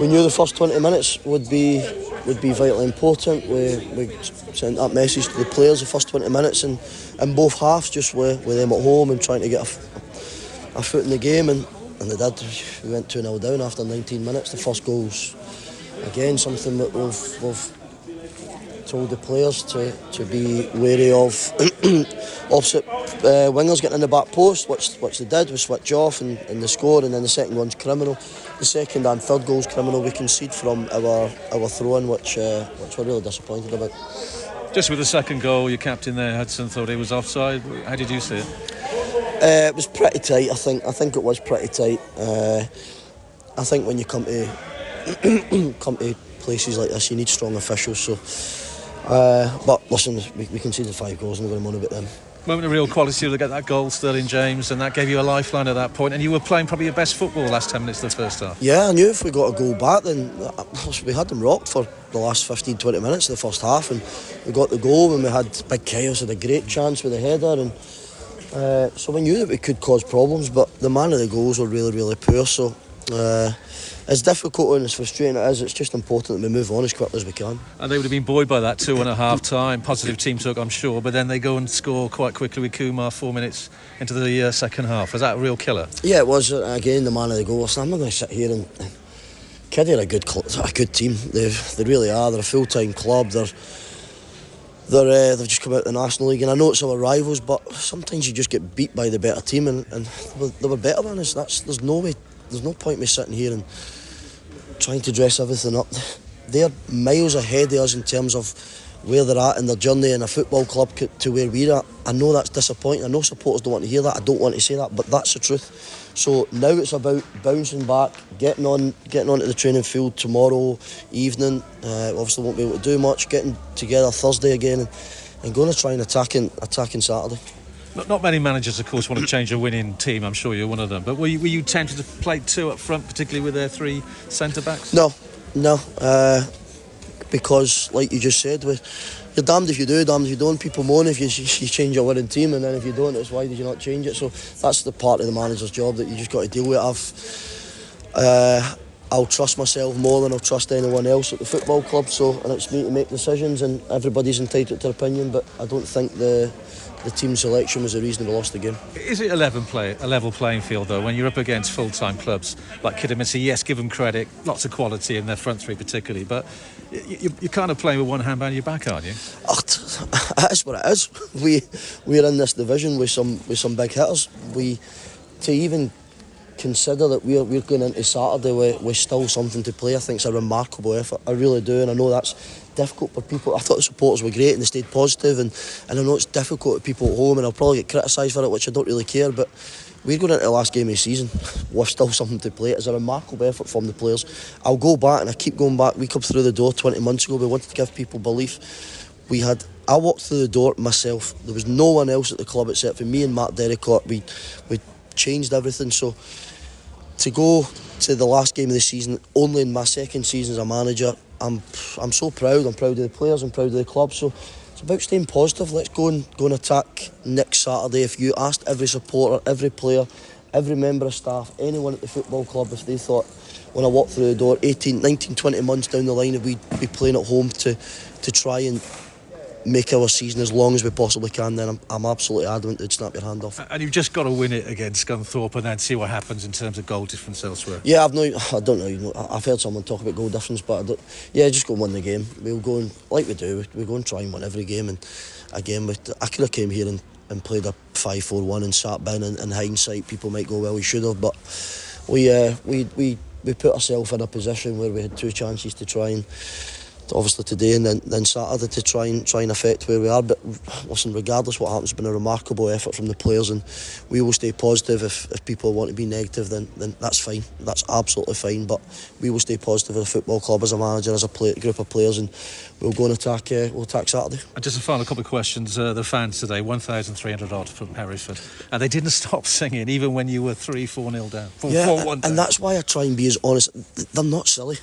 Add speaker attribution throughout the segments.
Speaker 1: We knew the first 20 minutes would be vitally important. We sent that message to the players the first 20 minutes in both halves, just with them at home and trying to get a foot in the game, and they did. We went 2-0 down after 19 minutes. The first goal's again something that we've told the players to be wary of. Opposite wingers getting in the back post, which they did. We switch off and they score, and then the second one's criminal. The second and third goal's criminal. We concede from our throw-in, which we're really disappointed about.
Speaker 2: Just with the second goal, your captain there, Hudson, thought it was offside. How did you see it?
Speaker 1: It was pretty tight. I think it was pretty tight. I think when you come to places like this, you need strong officials. So, but listen, we conceded 5 goals, and we're going to moan about them.
Speaker 2: Moment of real quality to get that goal, Sterling James, and that gave you a lifeline at that point. And you were playing probably your best football last 10 minutes of the first half.
Speaker 1: Yeah, I knew if we got a goal back, then we had them rocked for the last 15-20 minutes of the first half, and we got the goal, and we had Big Chaos had a great chance with the header, and so we knew that we could cause problems, but the man of the goals were really, really poor. So it's difficult and as frustrating as it is, it's just important that we move on as quickly as we can. And
Speaker 2: they would have been buoyed by that 2.5 time. Positive team talk, I'm sure, but then they go and score quite quickly with Kumar 4 minutes into the second half. Was that a real killer?
Speaker 1: Yeah, it was. Again, the man of the goal. So I'm not going to sit here and Kiddy are a good team. They really are. They're a full-time club. They've just come out of the National League, and I know it's our rivals, but sometimes you just get beat by the better team, and they were better than us. There's no point in me sitting here and trying to dress everything up. They're miles ahead of us in terms of where they're at in their journey in a football club to where we're at. I know that's disappointing. I know supporters don't want to hear that. I don't want to say that, but that's the truth. So now it's about bouncing back, getting onto the training field tomorrow evening. Obviously won't be able to do much. Getting together Thursday again and going to try and attacking Saturday.
Speaker 2: Not many managers, of course, want to change a winning team. I'm sure you're one of them. But were you tempted to play 2 up front, particularly with their 3 centre-backs?
Speaker 1: No. Because, like you just said, you're damned if you do, damned if you don't. People moan if you change your winning team, and then if you don't, it's why did you not change it? So that's the part of the manager's job that you just got to deal with. I'll trust myself more than I'll trust anyone else at the football club. So, and it's me to make decisions, and everybody's entitled to their opinion. But I don't think the team selection was the reason we lost the game. Is it
Speaker 2: a level playing field though when you're up against full-time clubs like Kidderminster? Yes, give them credit, lots of quality in their front 3 particularly, but you're kind of playing with one hand behind your back, aren't you?
Speaker 1: That is what it is. We're in this division with some big hitters. To even consider that we're going into Saturday with still something to play, I think it's a remarkable effort. I really do, and I know that's difficult for people. I thought the supporters were great and they stayed positive, and I know it's difficult for people at home, and I'll probably get criticised for it, which I don't really care, but we're going into the last game of the season with still something to play. It's a remarkable effort from the players. I'll go back, and I keep going back. We come through the door 20 months ago. We wanted to give people belief. I walked through the door myself. There was no one else at the club except for me and Matt Derricott. We changed everything. So to go to the last game of the season, only in my second season as a manager, I'm so proud. I'm proud of the players. I'm proud of the club. So it's about staying positive. Let's go and attack next Saturday. If you asked every supporter, every player, every member of staff, anyone at the football club, if they thought when I walked through the door 18, 19, 20 months down the line, if we'd be playing at home to try and make our season as long as we possibly can, then I'm absolutely adamant they'd snap your hand off.
Speaker 2: And you've just got to win it against Scunthorpe and then see what happens in terms of goal difference elsewhere.
Speaker 1: Yeah, I don't know. I've heard someone talk about goal difference, but just go and win the game. We'll go and, like we do, we go and try and win every game. And again, I could have came here and played a 5-4-1 and sat bin. In hindsight, people might go, well, we should have, but we put ourselves in a position where we had 2 chances to try and, obviously today and then Saturday, to try and affect where we are. But listen, regardless what happens, it's been a remarkable effort from the players, and we will stay positive. If people want to be negative, then that's fine. That's absolutely fine. But we will stay positive as a football club, as a manager, as a group of players, and we'll go and attack. We'll attack Saturday.
Speaker 2: And just a final couple of questions. The fans today, 1,300 odd from Hereford, and they didn't stop singing even when you were 3-4-0 down. 4-1 down.
Speaker 1: And that's why I try and be as honest. They're not silly.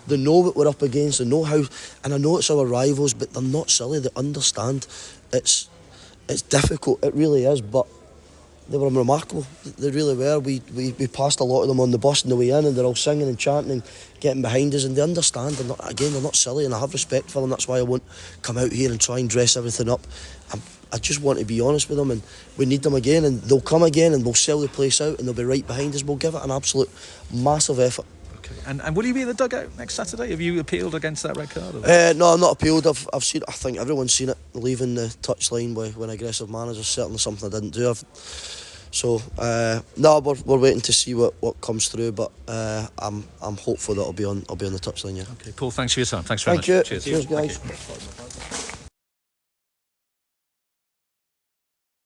Speaker 1: They know what we're up against. They know how, and I know it's our rivals, but they're not silly. They understand. It's difficult. It really is. But they were remarkable. They really were. We passed a lot of them on the bus on the way in, and they're all singing and chanting and getting behind us, and they understand. They're not silly, and I have respect for them. That's why I won't come out here and try and dress everything up. I just want to be honest with them, and we need them again, and they'll come again, and we'll sell the place out, and they'll be right behind us. We'll give it an absolute massive effort.
Speaker 2: Okay. And will you be in the dugout next Saturday? Have you appealed against that red card?
Speaker 1: No, I'm not appealed. I've seen it. I think everyone's seen it. Leaving the touchline with an aggressive manager is certainly something I didn't do. No, we're waiting to see what comes through, but I'm hopeful that I'll be on the touchline. Yeah.
Speaker 2: Okay, Paul. Thanks for your time. Thanks very much.
Speaker 1: Thank you.
Speaker 2: Cheers.
Speaker 1: Cheers, guys.